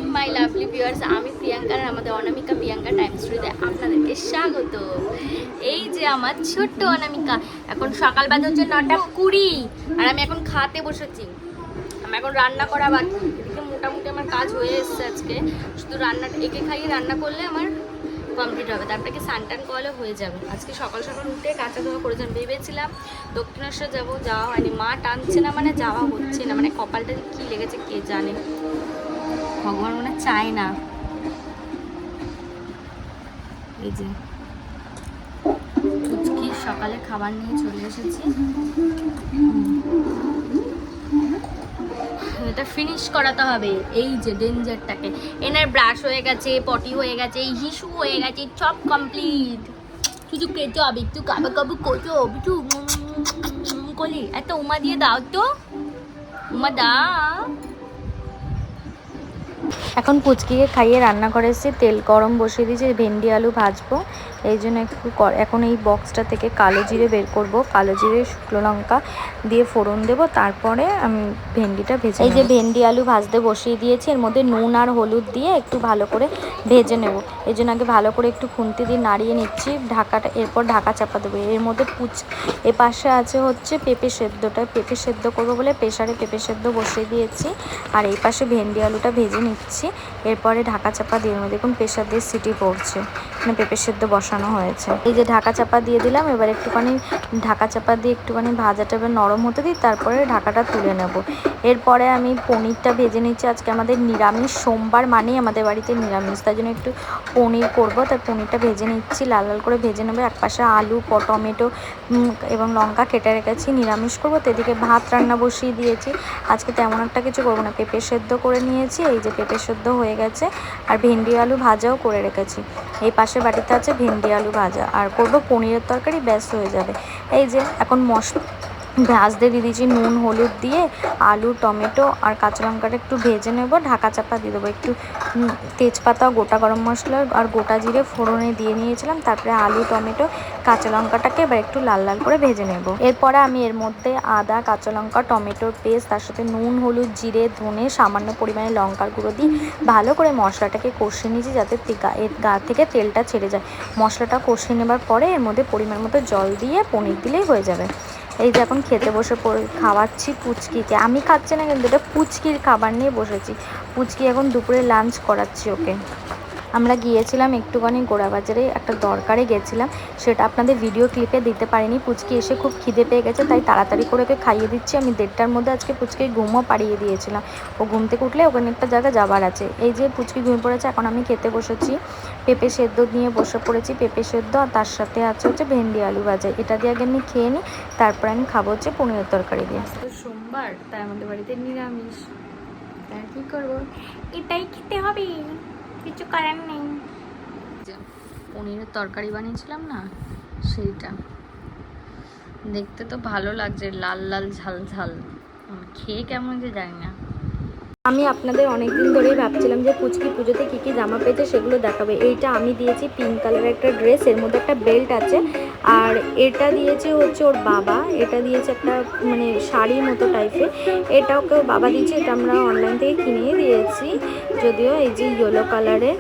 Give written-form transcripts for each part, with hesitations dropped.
Morning my lovely viewers, আমি প্রিয়াঙ্কা আর আমাদের অনামিকা Priyanka time স্টোরিতে আপনাদেরকে স্বাগত। এই যে আমার ছোট্ট অনামিকা, এখন সকাল বাজে হচ্ছে 9:20 আর আমি এখন খাতে বসেছি। আমি এখন রান্না করা বাকি, এদিকে মোটামুটি আমার কাজ হয়ে এসছে। আজকে শুধু রান্নাটা একে খাইয়ে রান্না করলে আমার কমপ্লিট হবে, তারপরে কি সানটান করলে হয়ে যাবে। আজকে সকাল সকাল উঠে কাঁচা ধোয়া করেছেন, ভেবেছিলাম দক্ষিণেশ্বর যাবো, যাওয়া হয়নি। মা টানছে না, মানে যাওয়া হচ্ছে না, মানে কপালটা কি লেগেছে কে জানে, ভগবান মনে চায় না। এই যে ফুচকি সকালে খাবার নিয়ে চলে এসেছি, এটা ফিনিশ করাতে হবে। এই যে ডেঞ্জারটাকে, এনার ব্রাশ হয়ে গেছে, পটি হয়ে গেছে, হিসু হয়ে গেছে, সব কমপ্লিট। কিছু খেতে হবে, একটু কাবু কাবু করছো, একটু কলি এত উমা দিয়ে দাও তো, উমা দাও। এখন পুচকিকে খাইয়ে রান্না করে এসেছি, তেল গরম বসিয়ে দিয়েছি, ভেন্ডি আলু ভাজবো। এই জন্য একটু এখন এই বক্সটা থেকে কালো জিরে বের করব, কালো জিরে শুকনো লঙ্কা দিয়ে ফোড়ন দেবো, তারপরে আমি ভেন্ডিটা ভেজে। এই যে ভেন্ডি আলু ভাজতে বসিয়ে দিয়েছি, এর মধ্যে নুন আর হলুদ দিয়ে একটু ভালো করে ভেজে নেব। এই জন্য আগে ভালো করে একটু খুন্তি দিয়ে নাড়িয়ে নিচ্ছি ঢাকাটা, এরপর ঢাকা চাপা দেবো। এর মধ্যে এ পাশে আছে হচ্ছে পেঁপে সেদ্ধটা, পেঁপে সেদ্ধ করবো বলে প্রেসারে পেঁপে সেদ্ধ বসিয়ে দিয়েছি, আর এই পাশে ভেন্ডি আলুটা ভেজে নিচ্ছি। এরপরে ঢাকা চাপা দিয়ে নেবো। দেখুন প্রেসার দিয়ে সিটি পড়ছে, মানে পেঁপে সেদ্ধ বসানো হয়েছে। এই যে ঢাকা চাপা দিয়ে দিলাম, এবার একটুখানি ঢাকা চাপা দিয়ে একটুখানি ভাজাটা এবার নরম হতে দিই, তারপরে ঢাকাটা তুলে নেব। এরপরে আমি পনিরটা ভেজে নিচ্ছি। আজকে আমাদের নিরামিষ, সোমবার মানেই আমাদের বাড়িতে নিরামিষ, তাই জন্য একটু পনির করবো, তাই পনিরটা ভেজে নিচ্ছি, লাল লাল করে ভেজে নেবো। একপাশে আলু, টমেটো এবং লঙ্কা কেটে রেখেছি, নিরামিষ করবো। তো এদিকে ভাত রান্না বসিয়ে দিয়েছি। আজকে তেমন একটা কিছু করবো না, পেঁপে সেদ্ধ করে নিয়েছি। এই যে পেঁপে সেদ্ধ হয়ে গেছে, আর ভেন্ডি আলু ভাজাও করে রেখেছি। এই পাশের বাটিতে আছে ভেন্ডি আলু ভাজা, আর করবো পনিরের তরকারি, ব্যাস হয়ে যাবে। এই যে এখন ভাজতে দিয়ে দিয়েছি, নুন হলুদ দিয়ে আলু, টমেটো আর কাঁচা লঙ্কাটা একটু ভেজে নেব, ঢাকা চাপা দিয়ে দেবো। একটু তেজপাতা, গোটা গরম মশলা আর গোটা জিরে ফোড়নে দিয়ে নিয়েছিলাম, তারপরে আলু, টমেটো, কাঁচা লঙ্কাটাকে এবার একটু লাল লাল করে ভেজে নেব। এরপরে আমি এর মধ্যে আদা, কাঁচা লঙ্কা, টমেটোর পেস্ট, তার সাথে নুন, হলুদ, জিরে, ধনে, সামান্য পরিমাণে লঙ্কার গুঁড়ো দিয়ে ভালো করে মশলাটাকে কষিয়ে নিয়েছি, যাতে এর গা থেকে তেলটা ছেড়ে যায়। মশলাটা কষিয়ে নেবার পরে এর মধ্যে পরিমাণ মতো জল দিয়ে পনির দিলেই হয়ে যাবে। এই যে এখন খেতে বসে খাওয়াচ্ছি পুচকিকে। আমি খাচ্ছি না, কিন্তু এটা পুচকির খাবার নিয়ে বসেছি। পুচকি এখন দুপুরে লাঞ্চ করাচ্ছি ওকে। আমরা গিয়েছিলাম একটুখানি গোড়াবাজারে, একটা দরকারে গেছিলাম, সেটা আপনাদের ভিডিও ক্লিপে দিতে পারিনি। পুচকি এসে খুব খিদে পেয়ে গেছে, তাই তাড়াতাড়ি করে ওকে খাইয়ে দিচ্ছি। আমি 1:30টার মধ্যে আজকে পুচকি ঘুমও পাড়িয়ে দিয়েছিলাম। ও ঘুম থেকে উঠলে ওখানে একটা জায়গা যাবার আছে। এই যে পুচকি ঘুমিয়ে পড়েছে, এখন আমি খেতে বসেছি। পেঁপে সেদ্ধ নিয়ে বসে পড়েছি, পেঁপে সেদ্ধ, আর তার সাথে আছে হচ্ছে ভেন্ডি আলু ভাজা। এটা দিয়ে আগে আমি খেয়ে নিই, তারপরে আমি খাবো হচ্ছে পনিরের তরকারি দিয়ে। তো সোমবার, তাই আমাদের বাড়িতে নিরামিষ, তাই কী করবো, এটাই খেতে হবে, কিছু করার নেই। যে পনিরের তরকারি বানিয়েছিলাম না, সেইটা দেখতে তো ভালো লাগছে, লাল লাল ঝাল ঝাল, খেয়ে কেমন যে জানি না। আমি আপনাদের অনেক দিন ধরেই ভাবছিলাম যে পুচকি পুজোতে কী কী জামা পেয়েছে সেগুলো দেখাবে। এইটা আমি দিয়েছি পিঙ্ক কালারের একটা ড্রেস, এর মধ্যে একটা বেল্ট আছে, আর এটা দিয়েছে হচ্ছে ওর বাবা, এটা দিয়েছে একটা মানে শাড়ির মতো টাইপের, এটা ওকে বাবা দিয়েছে। এটা আমরা অনলাইন থেকে কিনেই দিয়েছি, যদিও এই যে ইয়েলো কালারের,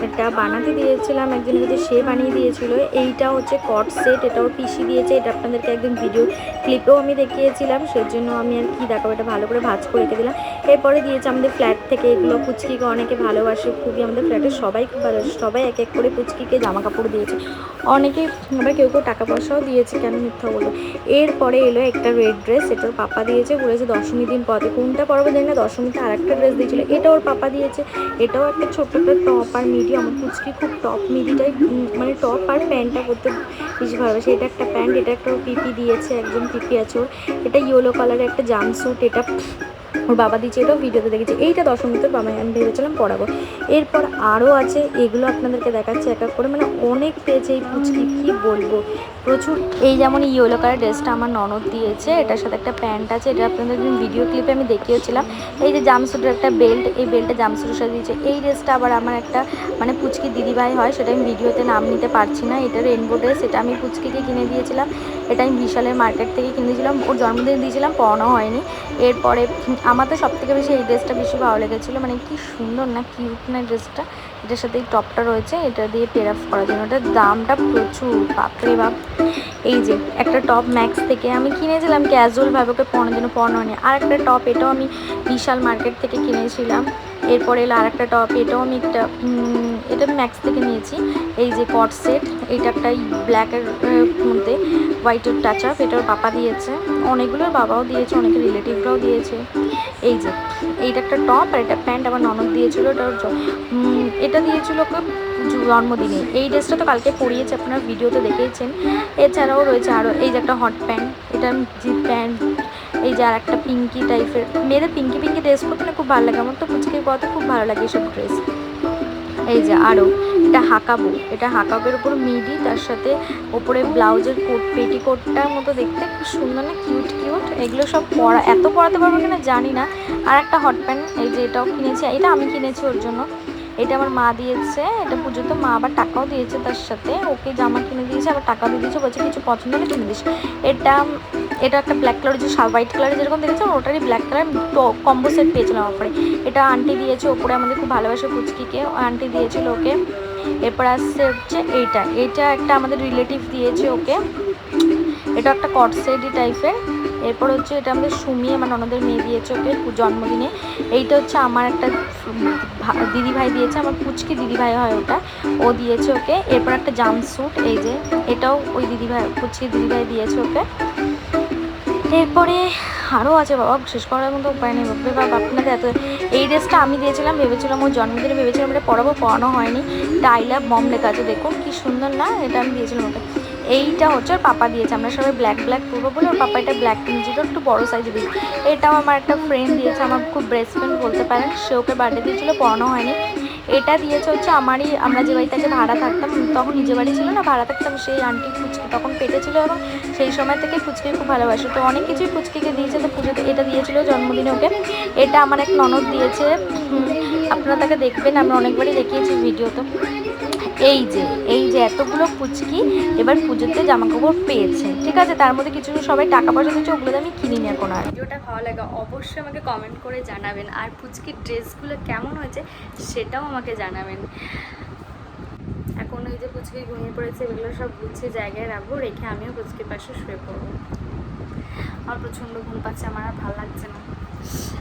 এটা বানাতে দিয়েছিলাম একজনের কাছে, সে বানিয়ে দিয়েছিল। এইটা হচ্ছে কট সেট, এটা ওর পিসি দিয়েছে। এটা আপনাদেরকে একদিন ভিডিও ক্লিপেও আমি দেখিয়েছিলাম, সেজন্য আমি আর কি দেখাবো, এটা ভালো করে ভাঁজ করে রেখে দিলাম। এরপরে দিয়েছে আমাদের ফ্ল্যাট থেকে এগুলো, পুচকিকে অনেকে ভালোবাসে খুবই, আমাদের ফ্ল্যাটের সবাই খুব ভালোবাসে, সবাই এক এক করে পুচকিকে জামা কাপড় দিয়েছে, অনেকে আবার কেউ কেউ টাকা পয়সাও দিয়েছে, কেন মিথ্যা বলবো। এরপরে এলো একটা রেড ড্রেস, এটা ওর পাপা দিয়েছে, বলেছে দশমী দিন পরে কোনটা পরবো জানি না, দশমীতে আর একটা ড্রেস দিয়েছিলো, এটা ওর পাপা দিয়েছে। এটাও একটা ছোট্ট একটা টপ আর মিডি, আমার পুচকি খুব টপ মিডিটাই, মানে টপ আর প্যান্টটা পরতে বেশি ভালোবাসে। এটা একটা প্যান্ট, এটা একটা ওর পিপি দিয়েছে, একজন পিপি আছে ওর। এটা ইয়েলো কালারের একটা জাম্পস্যুট, এটা ওর বাবা দিচ্ছে, এটাও ভিডিওতে দেখেছি। এইটা দশমীতে বাবা আমি ভেবেছিলাম পরাবো। এরপর আরও আছে, এগুলো আপনাদেরকে দেখাচ্ছি এক এক করে, মানে অনেক পেয়েছে এই পুচকি, কী বলবো, প্রচুর। এই যেমন ইয়েলো কালার ড্রেসটা আমার ননদ দিয়েছে, এটার সাথে একটা প্যান্ট আছে, এটা আপনাদের ভিডিও ক্লিপে আমি দেখিয়েছিলাম। এই যে জামস্যুটের একটা বেল্ট, এই বেল্টে জামস্যুটের সাথে দিয়েছে। এই ড্রেসটা আবার আমার একটা মানে পুচকি দিদিভাই হয়, সেটা আমি ভিডিওতে নাম নিতে পারছি না, এটা রেনবো ড্রেস, এটা আমি পুচকিকে কিনে দিয়েছিলাম। এটা আমি বিশালের মার্কেট থেকে কিনেছিলাম, ওর জন্মদিনে দিয়েছিলাম, পরানো হয়নি। এরপরে আমার আমার তো সব থেকে বেশি এই ড্রেসটা বেশি ভালো লেগেছিলো, মানে কি সুন্দর না, কিউট না ড্রেসটা। এটার সাথে এই টপটা রয়েছে, এটা দিয়ে পের আপ করার জন্য। এটার দামটা প্রচুর, বাপরে বাপ। এই যে একটা টপ ম্যাক্স থেকে আমি কিনেছিলাম ক্যাজুয়ালভাবে, ওকে পরানোর জন্য, পরানো হয়নি। আর একটা টপ, এটাও আমি বিশাল মার্কেট থেকে কিনেছিলাম। এরপরে এলো আর একটা টপ, এটাও আমি এটা ম্যাক্স থেকে নিয়েছি। এই যে কট সেট, এইটা একটা ব্ল্যাকের মধ্যে হোয়াইটের টাচ আপ, এটার পাপা দিয়েছে, অনেকগুলোর বাবাও দিয়েছে, অনেকের রিলেটিভরাও দিয়েছে। এই যে এইটা একটা টপ, আর এটা প্যান্ট আমার ননদ দিয়েছিলো। এটা দিয়েছিল ওকে জন্মদিনে। এই ড্রেসটা তো কালকে পরিয়েছে, আপনারা ভিডিওতে দেখেইছেন। এছাড়াও রয়েছে আরও এই যে একটা হট প্যান্ট, এটা জিপ প্যান্ট। এই যে আর একটা পিঙ্কি টাইপের, মেয়েদের পিঙ্কি পিঙ্কি ড্রেস পরতে না খুব ভালো লাগে, আমার তো কুচকির পরতে খুব ভালো লাগে এসব ড্রেস। এই যে আরও এটা হাকাবো, এটা হাকাবের উপর মিডি, তার সাথে ওপরে ব্লাউজের কোট, পেটিকোটটার মতো দেখতে খুব সুন্দর না, কিউট কিউট। এগুলো সব এত পরাতে পারবো কিনা জানি না। আর একটা হট প্যান্ট, এই যে এটাও কিনেছি, এটা আমি কিনেছি ওর জন্য। এটা আমার মা দিয়েছে, এটা পুজোতে মা আবার টাকাও দিয়েছে, তার সাথে ওকে জামা কিনে দিয়েছে, আবার টাকা দিয়ে দিয়েছে, বলছে কিছু পছন্দ হলে কিনে দিস। এটা একটা ব্ল্যাক কালারের, যে হোয়াইট কালারের যেরকম দেখেছিলাম ওটারই ব্ল্যাক কালার কম্বো সেট পেয়েছিলাম অফারে। এটা আন্টি দিয়েছে, ওপরে আমাদের খুব ভালোবাসে পুচকিকে, আন্টি দিয়েছিল ওকে। এরপর আসছে হচ্ছে এটা একটা আমাদের রিলেটিভ দিয়েছে ওকে, এটা একটা কট সেট টাইপের। এরপর হচ্ছে এটা আমাদের সুমি, আমার ননদের মেয়ে দিয়েছে ওকে জন্মদিনে। এইটা হচ্ছে আমার একটা দিদিভাই দিয়েছে, আমার পুচকি দিদিভাই হয় ওটা, ও দিয়েছে ওকে। এরপর একটা জাম্পস্যুট, এই যে এটাও ওই দিদিভাই, পুচকি দিদিভাই দিয়েছে ওকে। এরপরে আরও আছে বাবা, শেষ করার মতো উপায় নেই বাবা আপনাদের এত। এই ড্রেসটা আমি দিয়েছিলাম, ভেবেছিলাম ওর জন্মদিনে, ভেবেছিলাম এটা পরানো হয়নি। আই লাভ মম লেখা আছে, দেখুন কি সুন্দর না, এটা আমি দিয়েছিলাম ওকে। এইটা হচ্ছে ওর পাপা দিয়েছে, আমরা সবাই ব্ল্যাক ব্ল্যাক পরবো বলে ওর পাপা এটা ব্ল্যাক কিনেছিল, একটু বড়ো সাইজে দিয়েছে। এটাও আমার একটা ফ্রেন্ড দিয়েছে, আমার খুব বেস্ট ফ্রেন্ড বলতে পারেন, সে ওকে বার্থডে দিয়েছিলো, পরানো হয়নি। এটা দিয়েছে হচ্ছে আমরা যে বাড়িতে ভাড়া থাকতাম, তখন নিজের বাড়ি ছিল না, ভাড়া থাকতাম, সেই আন্টি ফুচকি তখন পেটে ছিল, এবং সেই সময় থেকে ফুচকি খুব ভালোবাসে, তো অনেক কিছুই ফুচকিকে দিয়েছে। তো পুজোতে এটা দিয়েছিল জন্মদিনে ওকে। এটা আমার এক ননদ দিয়েছে, আপনারা তাকে দেখবেন, আমরা অনেকবারই দেখিয়েছি ভিডিওতে। এই যে এতগুলো পুচকি এবার পুজোতে জামাকাপড় পেয়েছে, ঠিক আছে। তার মধ্যে কিছু সবাই টাকা পয়সা দিচ্ছে, ওগুলো আমি কিনিনি এখন। আর ভিডিওটা ভালো লাগে অবশ্যই আমাকে কমেন্ট করে জানাবেন, আর পুচকির ড্রেসগুলো কেমন হয়েছে সেটাও আমাকে জানাবেন। এখন ওই যে পুচকি ঘুমিয়ে পড়েছে, এগুলো সব গুছিয়ে জায়গায় রাখবো, রেখে আমিও পুচকির পাশে শুয়ে পড়বো। আমার প্রচণ্ড ঘুম পাচ্ছে, আমার আর ভালো লাগছে না।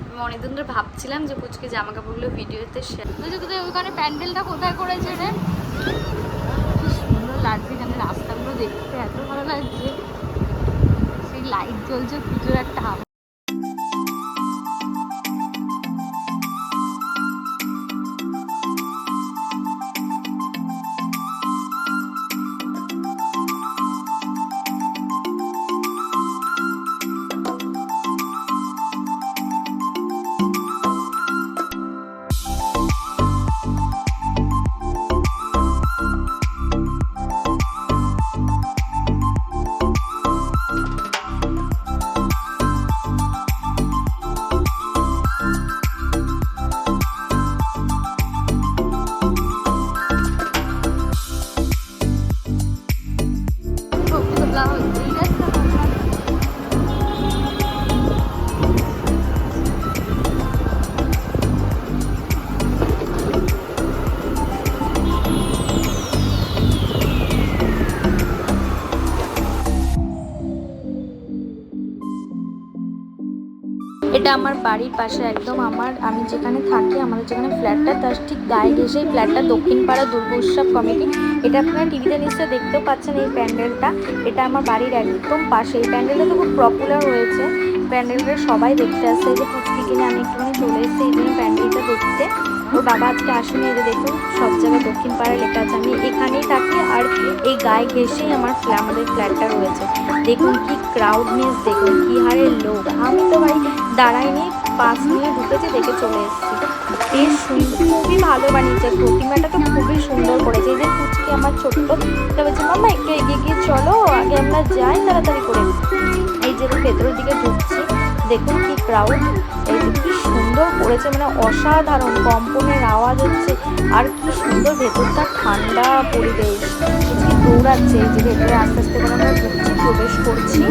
আমি অনেকদিন ধরে ভাবছিলাম যে পুচকি জামা কাপড়গুলো ভিডিওতে শেয়ার, কোথায় ওখানে প্যান্ডেলটা কোথায় করেছে রে, কি সুন্দর লাগছে এখানে, রাস্তাগুলো দেখতে এত ভালো লাগছে, সেই লাইট জ্বলছে, পুজোর একটা হাওয়া। এটা আমার বাড়ির পাশে একদম, আমি যেখানে থাকি, আমাদের যেখানে ফ্ল্যাটটা, তার ঠিক গায়ে ঘেসেই ফ্ল্যাটটা, দক্ষিণ পাড়া দুর্গ উৎসব কমিটি। এটা আপনারা টিভিতে নিশ্চয়ই দেখতেও পাচ্ছেন এই প্যান্ডেলটা, এটা আমার বাড়ির একদম পাশে। এই প্যান্ডেলটা তো খুব পপুলার হয়েছে, প্যান্ডেলটা সবাই দেখতে আসছে। এই যে পুচকি কিনে আমি একটুখানি চলে এসেছি এই জন্য প্যান্ডেলটা দেখতে। ওর বাবা আজকে আসেনি, এই যে দেখুন সব জায়গায় দক্ষিণ পাড়ায় লেখা আছে, আমি এখানেই থাকি, আর এই গায়ে ঘেসেই আমাদের ফ্ল্যাটটা রয়েছে। দেখুন কি ক্রাউডনেস, দেখুন কি হারে লোক। আমি তো ভাই দাঁড়াইনি, পাশ নিয়ে ঢুকেছে, দেখে চলে এসেছি। বেশ সুন্দর, খুবই ভালো বানিয়েছে, প্রতিমাটা তো খুবই সুন্দর করেছে। এই যে পুচকি আমার ছোট্ট, তো বলছে মাম্মা একটু এগিয়ে গিয়ে চলো, আগে আমরা যাই তাড়াতাড়ি করে। এই যে ভেতরের দিকে ঢুকছি, দেখুন কি ক্রাউড, এই যে কি সুন্দর করেছে, মানে অসাধারণ, কম্পনের আওয়াজ হচ্ছে, আর কি সুন্দর ভেতরটা, ঠান্ডা পরিবেশ। কি দৌড়াচ্ছে, এই যে ভেতরে আস্তে আস্তে করে আমরা ঢুকছি, প্রবেশ করছি।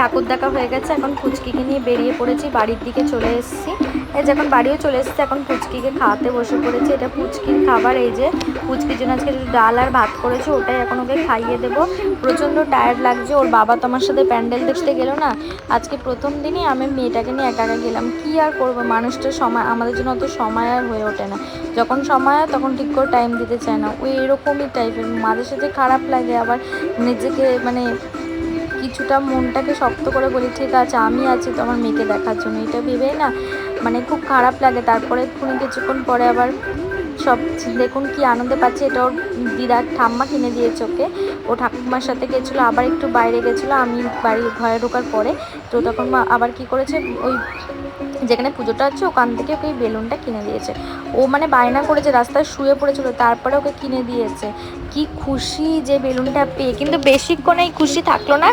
ঠাকুর দেখা হয়ে গেছে, এখন পুচকিকে নিয়ে বেরিয়ে পড়েছি, বাড়ির দিকে চলে এসেছি। এই যে এখন বাড়িও চলে এসেছি, এখন পুচকিকে খাওয়াতে বসে পড়েছি। এটা পুচকির খাবার, এই যে পুচকির জন্য আজকে ডাল আর ভাত করেছে, ওটাই এখন ওকে খাইয়ে দেবো। প্রচণ্ড টায়ার্ড লাগছে, ওর বাবা তো আমার সাথে প্যান্ডেল দেখতে গেলো না। আজকে প্রথম দিনই আমি মেয়েটাকে নিয়ে একা একা গেলাম, কী আর করবো, মানুষটা সময় আমাদের জন্য অত সময় আর হয়ে ওঠে না। যখন সময় হয় তখন ঠিক করে টাইম দিতে চায় না, ওই এরকমই টাইপের, মাঝে সাথে খারাপ লাগে, আবার নিজেকে মানে কিছুটা মনটাকে শক্ত করে বলি ঠিক আছে আমি আছি তো আমার মেয়েকে দেখার জন্য, এটা ভেবেই না মানে খুব খারাপ লাগে। তারপরে এক্ষুনি কিছুক্ষণ পরে আবার সব দেখুন কি আনন্দে পাচ্ছে, এটা ওর দিদার ঠাম্মা কিনে দিয়েছে ওকে, ও ঠাকুমার সাথে গেছিলো, আবার একটু বাইরে গেছিলো আমি বাড়ি ঘরে ঢোকার পরে। তো তখন আবার কি করেছে, ওই যেখানে পুজোটা হচ্ছে ওখান থেকে ওকে বেলুনটা কিনে দিয়েছে। ও মানে বায়না করেছে, রাস্তায় শুয়ে পড়েছিল, তারপরে ওকে কিনে দিয়েছে। কি খুশি যে বেলুনটা পেয়ে, কিন্তু বেশিক্ষণ এই খুশি থাকলো না।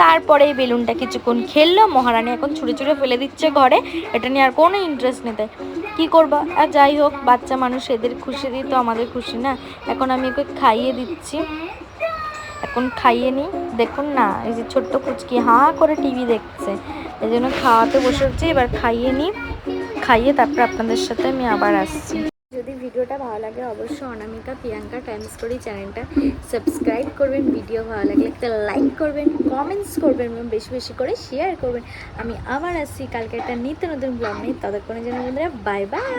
তারপরে এই বেলুনটা কিছুক্ষণ খেললো, মহারানী এখন ছুঁড়ে ছুঁড়ে ফেলে দিচ্ছে ঘরে, এটা নিয়ে আর কোনো ইন্টারেস্ট নেই। তাই কী করবা, আর যাই হোক বাচ্চা মানুষ, এদের খুশি দিই তো আমাদের খুশি না। এখন আমি ওকে খাইয়ে দিচ্ছি, এখন খাইয়ে নিই। দেখুন না এই যে ছোট্ট কুচকি হাঁ করে টিভি দেখছে, এই জন্য খাওয়াতে বসেছি, এবার খাইয়ে নিই, খাইয়ে তারপর আপনাদের সাথে আমি আবার আসছি। যদি ভিডিওটা ভালো লাগে অবশ্যই অনামিকা প্রিয়াঙ্কা টাইম স্টোরি চ্যানেলটা সাবস্ক্রাইব করবেন, ভিডিও ভালো লাগলে একটা লাইক করবেন, কমেন্টস করবেন এবং বেশি বেশি করে শেয়ার করবেন। আমি আবার আসছি কালকে একটা নিত্য নতুন ব্লগ নিয়ে, ততক্ষণের জন্য বন্ধুরা বাই বাই।